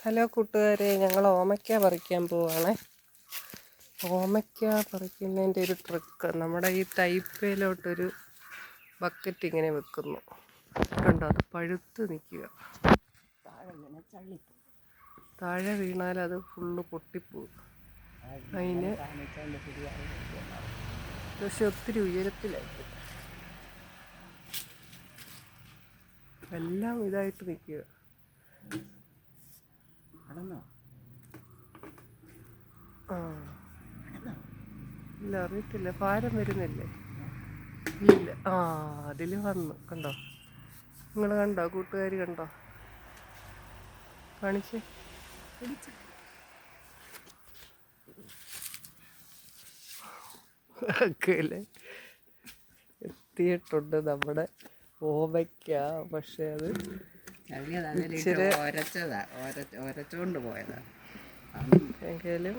Hello കൂട്ടുകാരെ, ഞങ്ങൾ ഓമയ്ക്ക പറിക്കാൻ പോവുകയാണേ. ഓമയ്ക്ക പറിക്കുന്നതിൻ്റെ ഒരു ട്രിക്ക്, നമ്മുടെ ഈ തൈപ്പയിലോട്ടൊരു ബക്കറ്റ് ഇങ്ങനെ വെക്കുന്നു. കണ്ടോ, അത് പഴുത്ത് നിൽക്കുക. താഴെ വീണാൽ അത് ഫുള്ള് പൊട്ടിപ്പോവും. അതിന് പക്ഷെ ഒത്തിരി ഉയരത്തിലായിരിക്കും, എല്ലാം ഇതായിട്ട് നിൽക്കുക. ഇല്ല, അറിയത്തില്ല, ഭാരം വരുന്നില്ലേ? ഇല്ല. അതിൽ വന്നു. കണ്ടോ, നിങ്ങൾ കണ്ടോ കൂട്ടുകാർ? കണ്ടോ, കാണിച്ച് അല്ലേ, എത്തിയിട്ടുണ്ട് നമ്മുടെ ഓമയ്ക്ക. പക്ഷെ അത് ഇച്ചിരി ഒരച്ചോണ്ട് പോയതാ. എങ്കിലും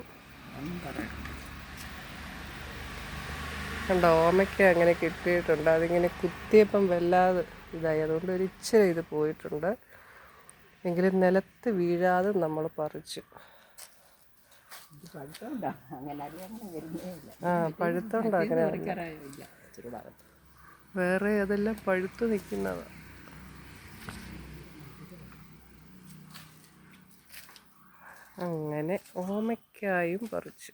കണ്ടോ, ഓമയ്ക്ക അങ്ങനെ കിട്ടിയിട്ടുണ്ട്. അതിങ്ങനെ കുത്തിയപ്പം വല്ലാതെ ഇതായി, അതുകൊണ്ട് ഒരു ഇച്ചിരി ഇത് പോയിട്ടുണ്ട്. എങ്കിലും നിലത്ത് വീഴാതെ നമ്മൾ പറിച്ചു. പഴുത്തോണ്ട് അങ്ങനെ വേറെ അതെല്ലാം പഴുത്ത് നിൽക്കുന്നതാണ്. അങ്ങനെ ഓമയ്ക്കായും പറിച്ചു.